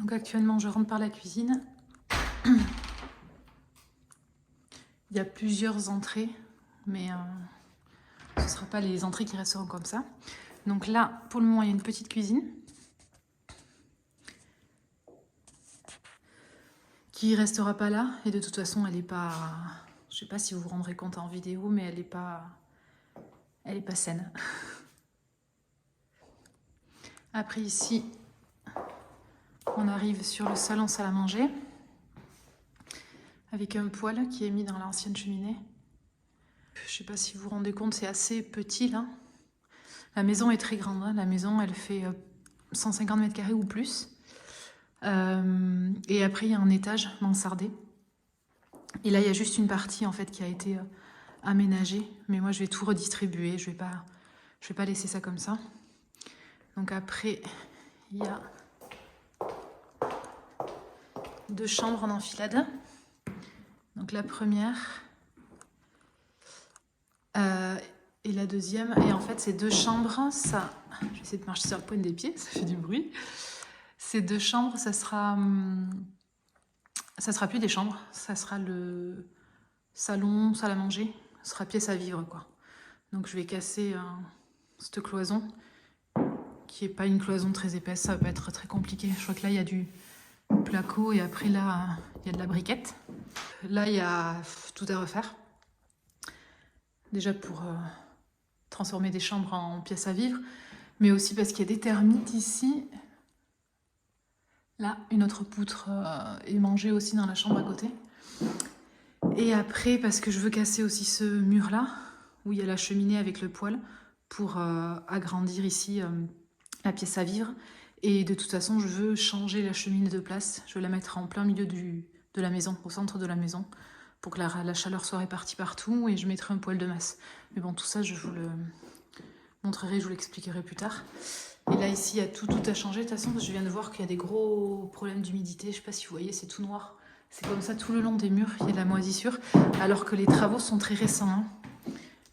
Donc actuellement, je rentre par la cuisine. Il y a plusieurs entrées, mais ce ne sera pas les entrées qui resteront comme ça. Donc là, pour le moment, il y a une petite cuisine qui restera pas là. Et de toute façon, elle n'est pas... Je ne sais pas si vous vous rendrez compte en vidéo, mais elle n'est pas saine. Après ici, on arrive sur le salon salle à manger avec un poêle qui est mis dans l'ancienne cheminée. Je ne sais pas si vous vous rendez compte, c'est assez petit là. La maison est très grande, hein. La maison elle fait 150 mètres carrés ou plus. Et après il y a un étage mansardé. Et là il y a juste une partie en fait qui a été aménagée. Mais moi je vais tout redistribuer, je vais pas laisser ça comme ça. Donc après il y a 2 chambres en enfilade. Donc la première et la deuxième. Et en fait, ces 2 chambres, ça... Je vais essayer de marcher sur la pointe des pieds, ça fait du bruit. Ces 2 chambres, ça sera plus des chambres. Ça sera le salon, salle à manger. Ça sera pièce à vivre, quoi. Donc je vais casser cette cloison, qui n'est pas une cloison très épaisse. Ça va être très compliqué. Je crois que là, il y a du placo et après, là, il y a de la briquette. Là, il y a tout à refaire. Déjà pour transformer des chambres en pièces à vivre, mais aussi parce qu'il y a des termites ici. Là, une autre poutre est mangée aussi dans la chambre à côté. Et après, parce que je veux casser aussi ce mur-là, où il y a la cheminée avec le poêle, pour agrandir ici la pièce à vivre. Et de toute façon, je veux changer la cheminée de place. Je veux la mettre en plein milieu de la maison, au centre de la maison, pour que la chaleur soit répartie partout, et je mettrai un poêle de masse. Mais bon, tout ça, je vous le montrerai, je vous l'expliquerai plus tard. Et là, ici, il y a tout à changer. De toute façon, je viens de voir qu'il y a des gros problèmes d'humidité. Je ne sais pas si vous voyez, c'est tout noir. C'est comme ça tout le long des murs, il y a de la moisissure. Alors que les travaux sont très récents, hein.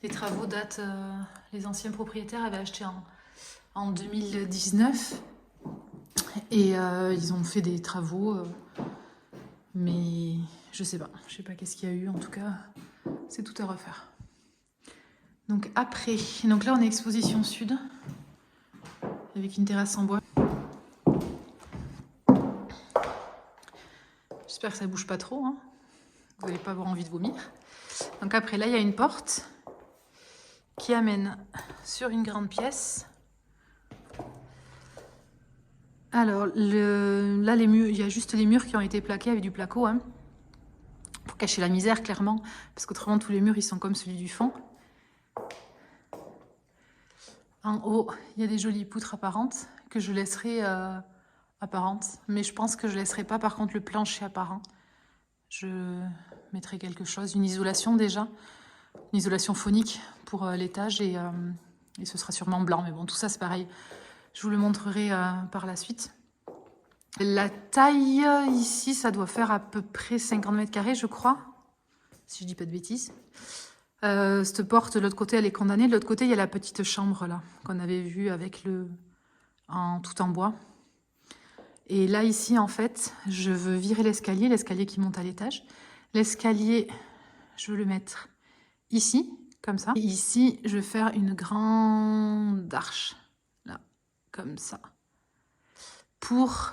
Les travaux datent... les anciens propriétaires avaient acheté en 2019. Et ils ont fait des travaux... mais je sais pas qu'est-ce qu'il y a eu. En tout cas, c'est tout à refaire. Donc après, donc là on est exposition sud, avec une terrasse en bois. J'espère que ça bouge pas trop, hein. Vous n'allez pas avoir envie de vomir. Donc après là il y a une porte qui amène sur une grande pièce. Alors là les murs, il y a juste les murs qui ont été plaqués avec du placo, hein, pour cacher la misère clairement, parce qu'autrement tous les murs ils sont comme celui du fond. En haut, il y a des jolies poutres apparentes que je laisserai apparentes. Mais je pense que je ne laisserai pas par contre le plancher apparent. Je mettrai quelque chose, une isolation déjà. Une isolation phonique pour l'étage et ce sera sûrement blanc. Mais bon, tout ça c'est pareil. Je vous le montrerai par la suite. La taille ici, ça doit faire à peu près 50 mètres carrés, je crois. Si je dis pas de bêtises. Cette porte de l'autre côté elle est condamnée, de l'autre côté il y a la petite chambre là qu'on avait vue avec tout en bois. Et là ici en fait je veux virer l'escalier qui monte à l'étage. L'escalier je veux le mettre ici comme ça. Et ici je veux faire une grande arche là comme ça pour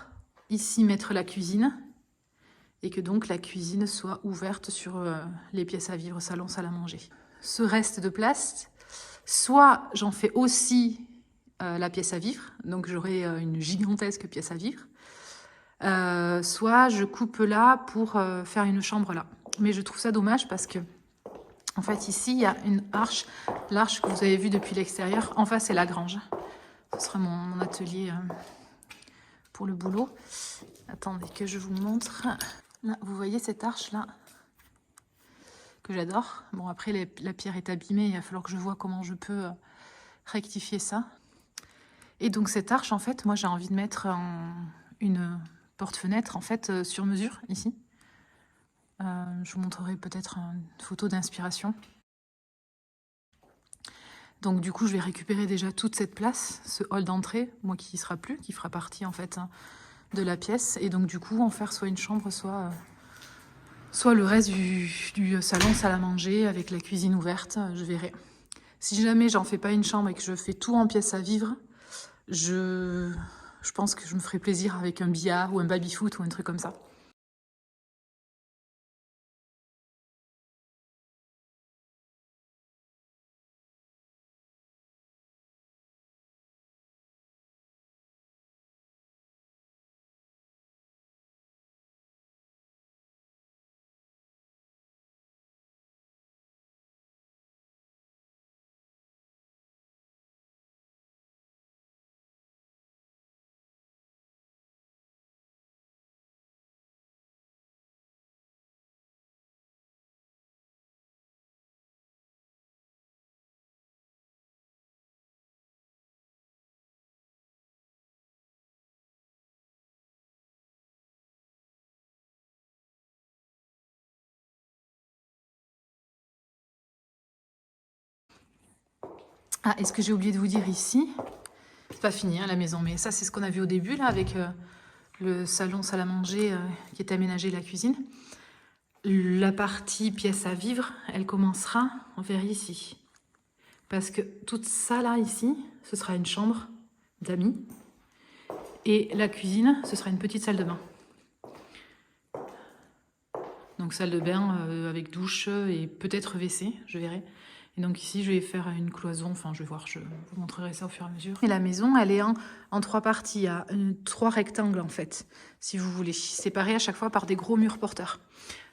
ici mettre la cuisine et que donc la cuisine soit ouverte sur les pièces à vivre, salon, salle à manger. Ce reste de place, soit j'en fais aussi la pièce à vivre, donc j'aurai une gigantesque pièce à vivre, soit je coupe là pour faire une chambre là. Mais je trouve ça dommage parce que, en fait, ici, il y a une arche, l'arche que vous avez vue depuis l'extérieur. En face, c'est la grange. Ce sera mon atelier pour le boulot. Attendez que je vous montre. Là, vous voyez cette arche là que j'adore. Bon, après la pierre est abîmée, il va falloir que je vois comment je peux rectifier ça. Et donc cette arche, en fait, moi j'ai envie de mettre une porte-fenêtre en fait sur mesure ici. Je vous montrerai peut-être une photo d'inspiration. Donc du coup, je vais récupérer déjà toute cette place, ce hall d'entrée, moi qui y sera plus, qui fera partie en fait de la pièce. Et donc du coup, en faire soit une chambre, soit le reste du salon, salle à manger, avec la cuisine ouverte, je verrai. Si jamais j'en fais pas une chambre et que je fais tout en pièce à vivre, je pense que je me ferai plaisir avec un billard ou un baby-foot ou un truc comme ça. Ah, et ce que j'ai oublié de vous dire ici, c'est pas fini hein, la maison, mais ça c'est ce qu'on a vu au début là avec le salon, salle à manger qui est aménagé, la cuisine. La partie pièce à vivre, elle commencera vers ici. Parce que toute ça là, ici, ce sera une chambre d'amis. Et la cuisine, ce sera une petite salle de bain. Donc salle de bain avec douche et peut-être WC, je verrai. Et donc ici, je vais faire une cloison, enfin je vais voir, je vous montrerai ça au fur et à mesure. Et la maison, elle est en 3 parties, il y a 3 rectangles en fait, si vous voulez, séparés à chaque fois par des gros murs porteurs.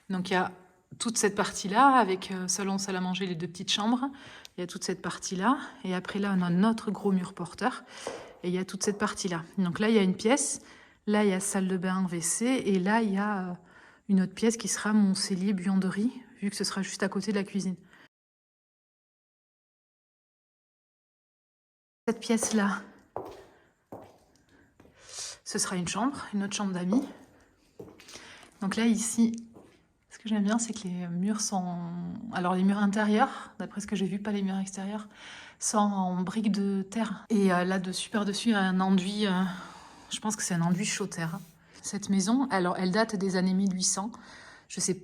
Donc il y a toute cette partie-là, avec salon, salle à manger, les 2 petites chambres. Il y a toute cette partie-là. Et après là, on a notre gros mur porteur. Et il y a toute cette partie-là. Donc là, il y a une pièce. Là, il y a salle de bain, WC. Et là, il y a une autre pièce qui sera mon cellier buanderie, vu que ce sera juste à côté de la cuisine. Cette pièce-là, ce sera une chambre, une autre chambre d'amis. Donc là, ici, ce que j'aime bien, c'est que les murs sont... Alors, les murs intérieurs, d'après ce que j'ai vu, pas les murs extérieurs, sont en briques de terre. Et là-dessus, par-dessus, il y a un enduit, je pense que c'est un enduit chaude-terre. Cette maison, alors, elle date des années 1800. Je sais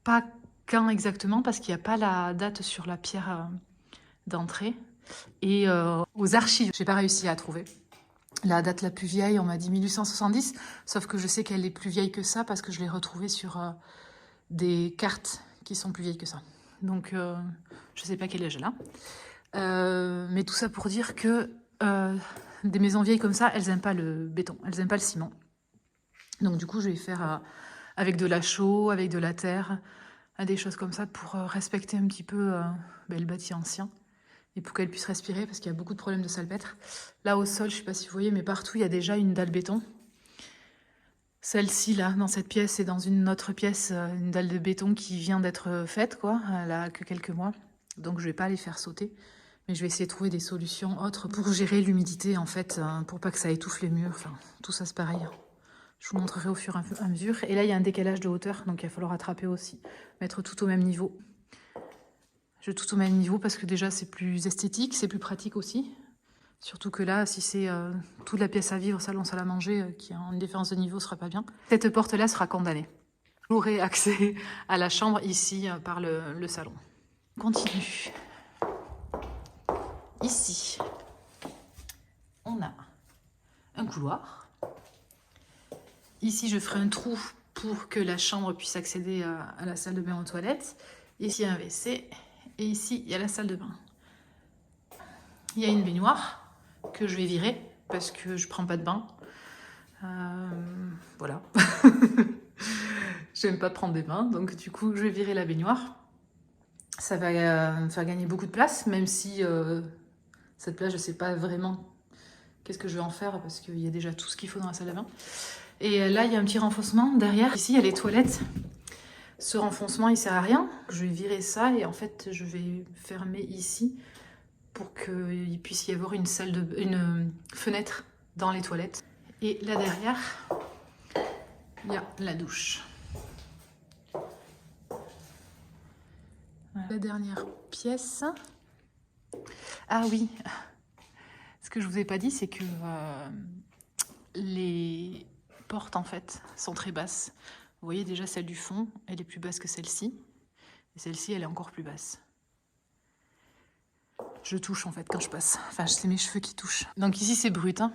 pas quand exactement, parce qu'il n'y a pas la date sur la pierre d'entrée. Et aux archives, j'ai pas réussi à trouver. La date la plus vieille, on m'a dit 1870, sauf que je sais qu'elle est plus vieille que ça, parce que je l'ai retrouvée sur... des cartes qui sont plus vieilles que ça. Donc, je sais pas quel âge elle a. Mais tout ça pour dire que des maisons vieilles comme ça, elles n'aiment pas le béton, elles n'aiment pas le ciment. Donc du coup, je vais faire avec de la chaux, avec de la terre, des choses comme ça pour respecter un petit peu le bâti ancien et pour qu'elle puisse respirer parce qu'il y a beaucoup de problèmes de salpêtre. Là au sol, je sais pas si vous voyez, mais partout, il y a déjà une dalle béton. Celle-ci, là, dans cette pièce et dans une autre pièce, une dalle de béton qui vient d'être faite, quoi. Elle a que quelques mois. Donc, je vais pas les faire sauter. Mais je vais essayer de trouver des solutions autres pour gérer l'humidité, en fait, pour pas que ça étouffe les murs. Enfin, tout ça, c'est pareil. Je vous montrerai au fur et à mesure. Et là, il y a un décalage de hauteur, donc il va falloir rattraper aussi. Mettre tout au même niveau. Je vais tout au même niveau parce que déjà, c'est plus esthétique, c'est plus pratique aussi. Surtout que là, si c'est toute la pièce à vivre, salon, salle à manger, qui a une différence de niveau, ce sera pas bien. Cette porte-là sera condamnée. J'aurai accès à la chambre ici par le salon. On continue. Ici, on a un couloir. Ici, je ferai un trou pour que la chambre puisse accéder à la salle de bain aux toilettes. Ici, il y a un WC. Et ici, il y a la salle de bain. Il y a une baignoire que je vais virer parce que je prends pas de bain. Voilà. J'aime pas prendre des bains, donc du coup, je vais virer la baignoire. Ça va me faire gagner beaucoup de place, même si cette place, je sais pas vraiment qu'est-ce que je vais en faire parce qu'il y a déjà tout ce qu'il faut dans la salle de bain. Et là, il y a un petit renfoncement derrière. Ici, il y a les toilettes. Ce renfoncement, il sert à rien. Je vais virer ça et en fait, je vais fermer ici pour qu'il puisse y avoir une fenêtre dans les toilettes. Et là derrière, il y a la douche. Voilà. La dernière pièce. Ah oui, ce que je vous ai pas dit, c'est que les portes en fait sont très basses. Vous voyez déjà celle du fond, elle est plus basse que celle-ci. Et celle-ci, elle est encore plus basse. Je touche en fait quand je passe. Enfin, c'est mes cheveux qui touchent. Donc ici, c'est brut. Hein.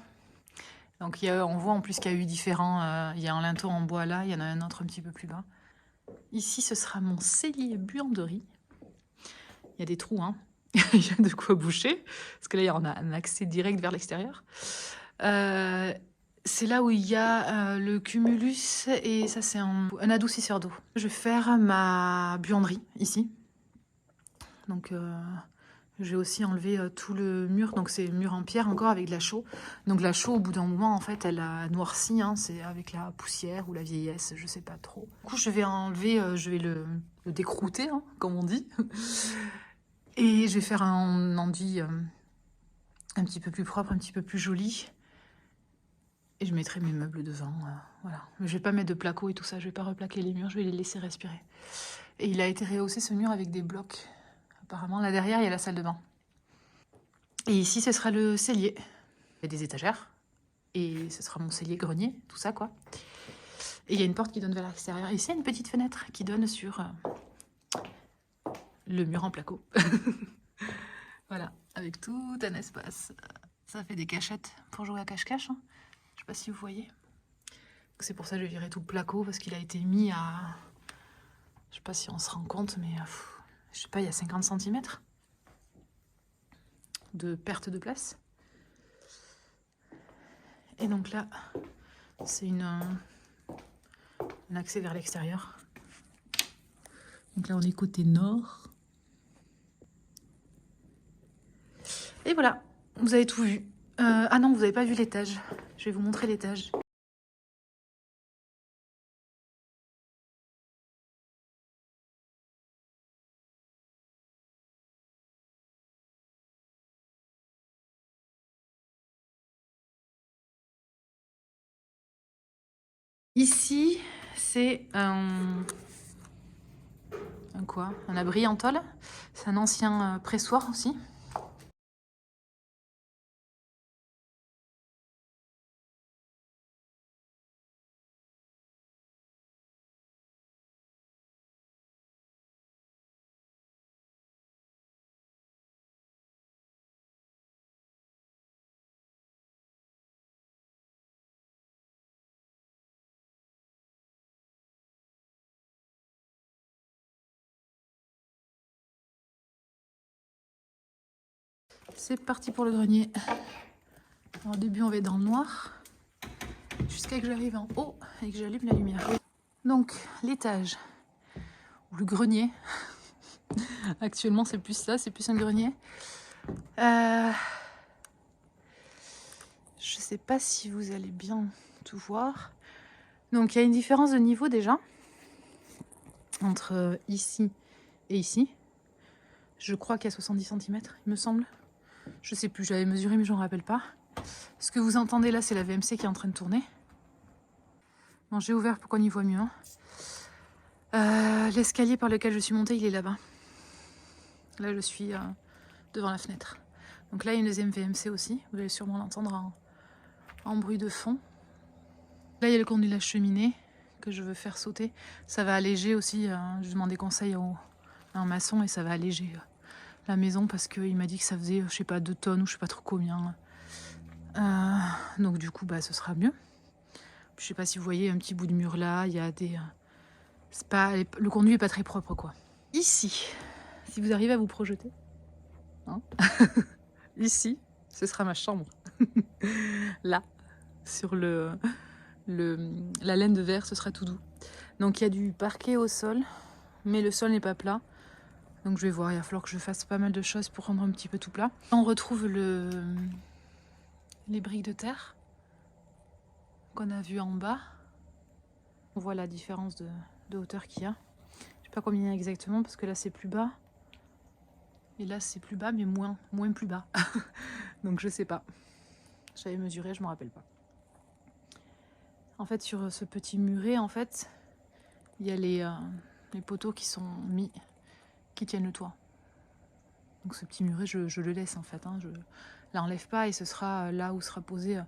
Donc on voit en plus qu'il y a eu différents... il y a un linteau en bois là, il y en a un autre un petit peu plus bas. Ici, ce sera mon cellier buanderie. Il y a des trous, hein. Il y a de quoi boucher. Parce que là, on a un accès direct vers l'extérieur. C'est là où il y a le cumulus et ça, c'est un adoucisseur d'eau. Je vais faire ma buanderie ici. Donc, j'ai aussi enlevé tout le mur. Donc, c'est mur en pierre encore avec de la chaux. Donc, la chaux, au bout d'un moment, en fait, elle a noirci. Hein, c'est avec la poussière ou la vieillesse, je sais pas trop. Du coup, je vais enlever, je vais le décrouter, hein, comme on dit. Et je vais faire un enduit un petit peu plus propre, un petit peu plus joli. Et je mettrai mes meubles devant, voilà. Mais je vais pas mettre de placo et tout ça, je vais pas replaquer les murs, je vais les laisser respirer. Et il a été rehaussé ce mur avec des blocs. Apparemment, là derrière, il y a la salle de bain. Et ici, ce sera le cellier. Il y a des étagères. Et ce sera mon cellier grenier, tout ça, quoi. Et il y a une porte qui donne vers l'extérieur. Et ici, il y a une petite fenêtre qui donne sur le mur en placo. Voilà, avec tout un espace. Ça fait des cachettes pour jouer à cache-cache. Hein. Je sais pas si vous voyez. C'est pour ça que je vais virer tout le placo, parce qu'il a été mis à... Je sais pas si on se rend compte, mais... je sais pas, il y a 50 cm de perte de place. Et donc là, c'est un accès vers l'extérieur. Donc là, on est côté nord. Et voilà, vous avez tout vu. Ah non, vous n'avez pas vu l'étage. Je vais vous montrer l'étage. Ici, c'est un quoi? Un abri en tôle. C'est un ancien pressoir aussi. C'est parti pour le grenier. Alors, au début, on va être dans le noir. Jusqu'à que j'arrive en haut et que j'allume la lumière. Donc, l'étage. Ou le grenier. Actuellement, c'est plus ça, c'est plus un grenier. Je sais pas si vous allez bien tout voir. Donc, il y a une différence de niveau déjà. Entre ici et ici. Je crois qu'il y a 70 cm, il me semble. Je sais plus, j'avais mesuré, mais je m'en rappelle pas. Ce que vous entendez là, c'est la VMC qui est en train de tourner. Bon, j'ai ouvert pour qu'on y voit mieux. Hein. L'escalier par lequel je suis montée, il est là-bas. Là, je suis devant la fenêtre. Donc là, il y a une deuxième VMC aussi. Vous allez sûrement l'entendre en bruit de fond. Là, il y a le conduit de la cheminée que je veux faire sauter. Ça va alléger aussi. Je demande des conseils à un maçon et ça va alléger la maison parce qu'il m'a dit que ça faisait, je sais pas, 2 tonnes ou je sais pas trop combien. Donc du coup, bah, ce sera mieux. Je sais pas si vous voyez un petit bout de mur là. Il y a des... le conduit est pas très propre, quoi. Ici, si vous arrivez à vous projeter, hein ici, ce sera ma chambre. Là, sur la laine de verre, ce sera tout doux. Donc il y a du parquet au sol, mais le sol n'est pas plat. Donc je vais voir, il va falloir que je fasse pas mal de choses pour rendre un petit peu tout plat. On retrouve les briques de terre qu'on a vues en bas. On voit la différence de hauteur qu'il y a. Je sais pas combien il y a exactement parce que là c'est plus bas. Et là c'est plus bas mais moins plus bas. Donc je sais pas. J'avais mesuré, je me rappelle pas. En fait sur ce petit muret, en fait, il y a les poteaux qui sont mis, qui tiennent le toit. Donc ce petit muret, je le laisse en fait. Hein. Je l'enlève pas et ce sera là où sera posée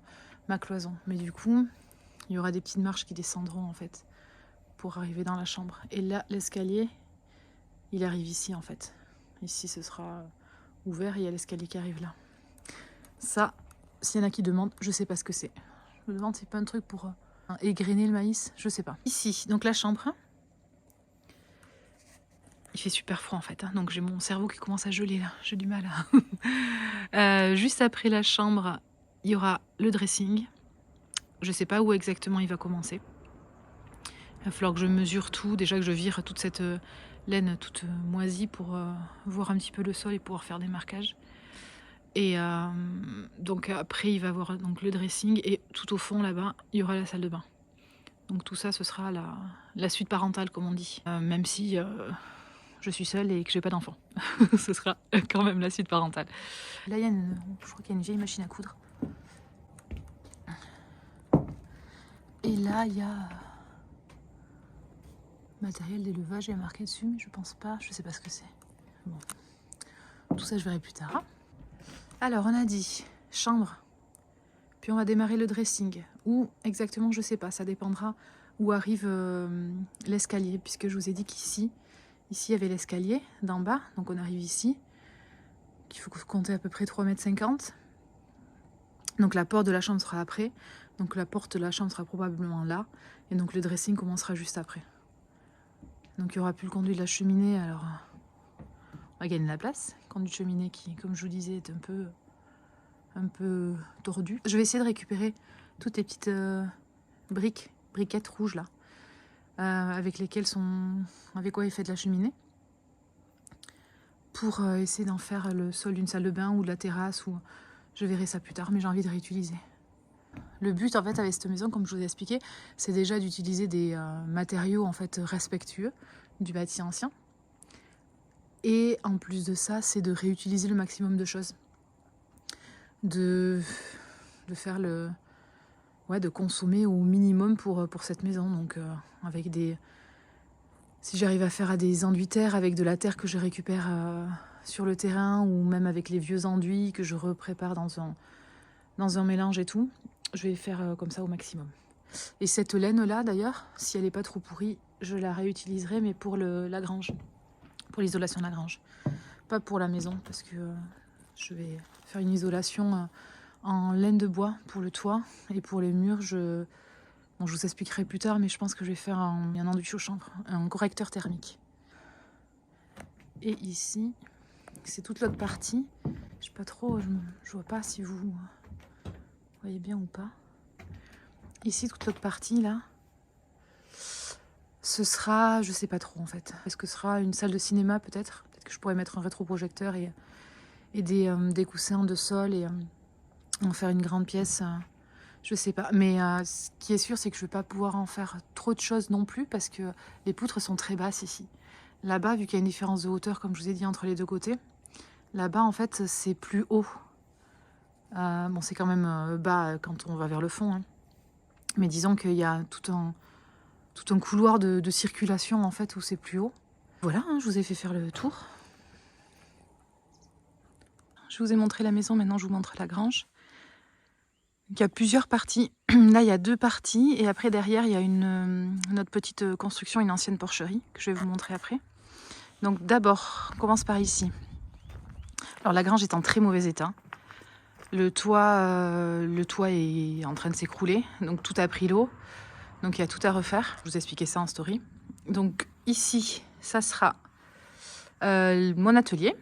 ma cloison. Mais du coup, Il y aura des petites marches qui descendront en fait pour arriver dans la chambre. Et là, l'escalier, il arrive ici en fait. Ici, ce sera ouvert et il y a l'escalier qui arrive là. Ça, s'il y en a qui demandent, je sais pas ce que c'est. Je me demande, c'est pas un truc pour égrener le maïs, je sais pas. Ici, donc la chambre. Hein. Il fait super froid en fait, hein, donc j'ai mon cerveau qui commence à geler là, j'ai du mal. Juste après la chambre, il y aura le dressing. Je sais pas où exactement il va commencer. Il va falloir que je mesure tout, déjà que je vire toute cette laine toute moisie pour voir un petit peu le sol et pouvoir faire des marquages. Et donc après il va y avoir donc, le dressing et tout au fond là-bas, il y aura la salle de bain. Donc tout ça, ce sera la suite parentale comme on dit. Même si je suis seule et que j'ai pas d'enfant. Ce sera quand même la suite parentale. Là, je crois qu'il y a une vieille machine à coudre. Et là, il y a matériel d'élevage, il y a marqué dessus, mais je pense pas, je sais pas ce que c'est. Bon. Tout ça, je verrai plus tard. Alors, on a dit chambre, puis on va démarrer le dressing. Où exactement, je sais pas, ça dépendra où arrive l'escalier, puisque je vous ai dit qu'ici, il y avait l'escalier d'en bas, donc on arrive ici. Il faut compter à peu près 3,50 m. Donc la porte de la chambre sera après. Donc la porte de la chambre sera probablement là. Et donc le dressing commencera juste après. Donc il n'y aura plus le conduit de la cheminée. Alors on va gagner de la place. Le conduit de cheminée qui, comme je vous disais, est un peu tordu. Je vais essayer de récupérer toutes les petites briquettes rouges là. Avec quoi est faite la cheminée. Pour essayer d'en faire le sol d'une salle de bain ou de la terrasse. Ou je verrai ça plus tard, mais j'ai envie de réutiliser. Le but, en fait, avec cette maison, comme je vous ai expliqué, c'est déjà d'utiliser des matériaux en fait respectueux du bâti ancien. Et en plus de ça, c'est de réutiliser le maximum de choses. De faire de consommer au minimum pour cette maison. Donc, avec des... Si j'arrive à faire des enduits terre avec de la terre que je récupère sur le terrain ou même avec les vieux enduits que je reprépare dans un mélange et tout, je vais faire comme ça au maximum. Et cette laine-là, d'ailleurs, si elle n'est pas trop pourrie, je la réutiliserai, mais pour la grange, pour l'isolation de la grange. Pas pour la maison, parce que je vais faire une isolation en laine de bois pour le toit. Et pour les murs, je vous expliquerai plus tard, mais je pense que je vais faire un enduit chaud-chambre, un correcteur thermique. Et ici, c'est toute l'autre partie. Je sais pas trop, je vois pas si vous voyez bien ou pas. Ici, toute l'autre partie, là, ce sera, je sais pas trop en fait. Est-ce que ce sera une salle de cinéma peut-être? Peut-être que je pourrais mettre un rétroprojecteur et des coussins de sol et en faire une grande pièce. Je sais pas. Mais ce qui est sûr, c'est que je vais pas pouvoir en faire trop de choses non plus parce que les poutres sont très basses ici. Là-bas, vu qu'il y a une différence de hauteur, comme je vous ai dit, entre les deux côtés, là-bas, en fait, c'est plus haut. Bon, c'est quand même bas quand on va vers le fond. Hein. Mais disons qu'il y a tout un couloir de circulation, en fait, où c'est plus haut. Voilà, hein, je vous ai fait faire le tour. Je vous ai montré la maison, maintenant je vous montre la grange. Il y a plusieurs parties. Là, il y a 2 parties. Et après, derrière, il y a notre petite construction, une ancienne porcherie, que je vais vous montrer après. Donc d'abord, on commence par ici. Alors la grange est en très mauvais état. Le toit est en train de s'écrouler. Donc tout a pris l'eau. Donc il y a tout à refaire. Je vous ai expliqué ça en story. Donc ici, ça sera mon atelier.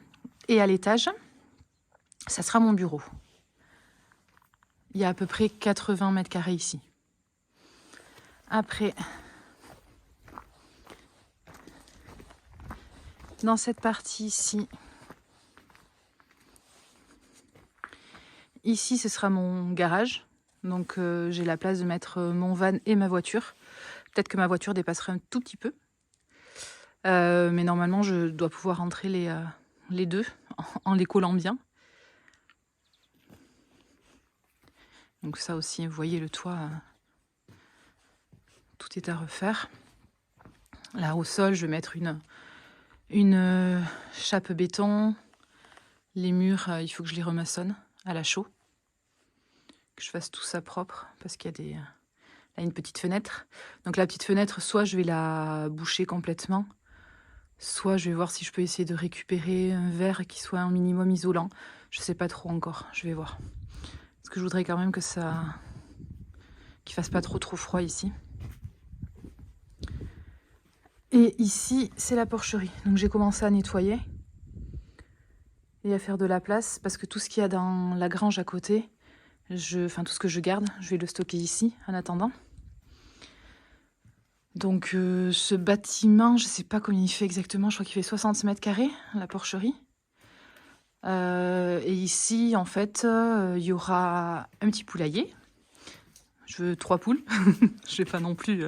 Et à l'étage, ça sera mon bureau. Il y a à peu près 80 mètres carrés ici. Après, dans cette partie ici, ce sera mon garage. Donc j'ai la place de mettre mon van et ma voiture. Peut-être que ma voiture dépasserait un tout petit peu. Mais normalement, je dois pouvoir rentrer les deux en les collant bien. Donc ça aussi, vous voyez le toit, tout est à refaire. Là au sol, je vais mettre une chape béton. Les murs, il faut que je les remaçonne à la chaux. Que je fasse tout ça propre parce qu'il y a a une petite fenêtre. Donc la petite fenêtre, soit je vais la boucher complètement, soit je vais voir si je peux essayer de récupérer un verre qui soit un minimum isolant. Je sais pas trop encore, je vais voir. Parce que je voudrais quand même que ça... qu'il fasse pas trop froid ici. Et ici, c'est la porcherie. Donc j'ai commencé à nettoyer et à faire de la place parce que tout ce qu'il y a dans la grange à côté, enfin tout ce que je garde, je vais le stocker ici en attendant. Donc ce bâtiment, je sais pas combien il fait exactement, je crois qu'il fait 60 mètres carrés, la porcherie. Et ici, en fait, il y aura un petit poulailler. Je veux 3 poules, je vais pas non plus,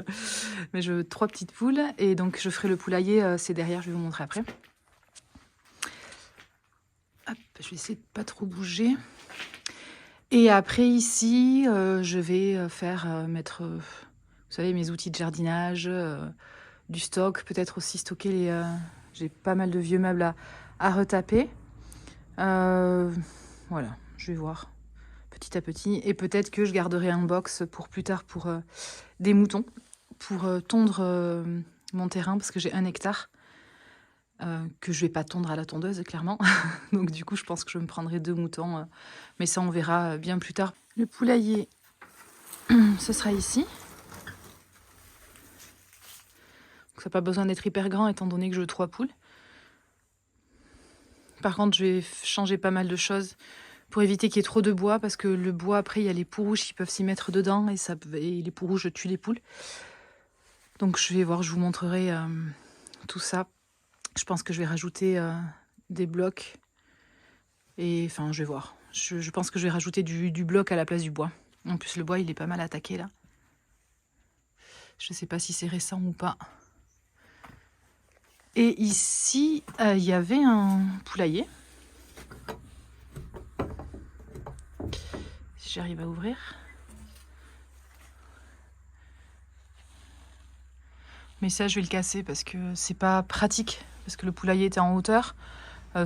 mais je veux 3 petites poules. Et donc je ferai le poulailler, c'est derrière, je vais vous montrer après. Hop, je vais essayer de pas trop bouger. Et après ici, je vais mettre, vous savez, mes outils de jardinage, du stock, peut-être aussi stocker les... j'ai pas mal de vieux meubles à retaper. Voilà, je vais voir petit à petit. Et peut-être que je garderai un box pour plus tard pour des moutons, pour tondre mon terrain, parce que j'ai 1 hectare. Que je vais pas tondre à la tondeuse, clairement. Donc du coup, je pense que je me prendrai 2 moutons. Mais ça, on verra bien plus tard. Le poulailler, ce sera ici. Donc, ça n'a pas besoin d'être hyper grand, étant donné que je veux 3 poules. Par contre, je vais changer pas mal de choses pour éviter qu'il y ait trop de bois, parce que le bois, après, il y a les poux rouges qui peuvent s'y mettre dedans, et les poux rouges tuent les poules. Donc je vais voir, je vous montrerai tout ça. Je pense que je vais rajouter des blocs. Et enfin, je vais voir. Je pense que je vais rajouter du bloc à la place du bois. En plus, le bois, il est pas mal attaqué, là. Je sais pas si c'est récent ou pas. Et ici, il y avait un poulailler. Si j'arrive à ouvrir. Mais ça, je vais le casser parce que c'est pas pratique. Parce que le poulailler était en hauteur.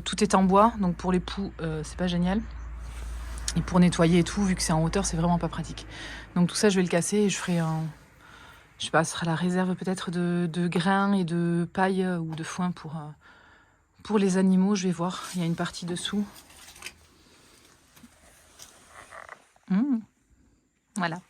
Tout est en bois, donc pour les poux, c'est pas génial. Et pour nettoyer et tout, vu que c'est en hauteur, c'est vraiment pas pratique. Donc tout ça, je vais le casser et je ferai un... Je sais pas, ce sera la réserve peut-être de grains et de paille ou de foin pour les animaux. Je vais voir, il y a une partie dessous. Voilà.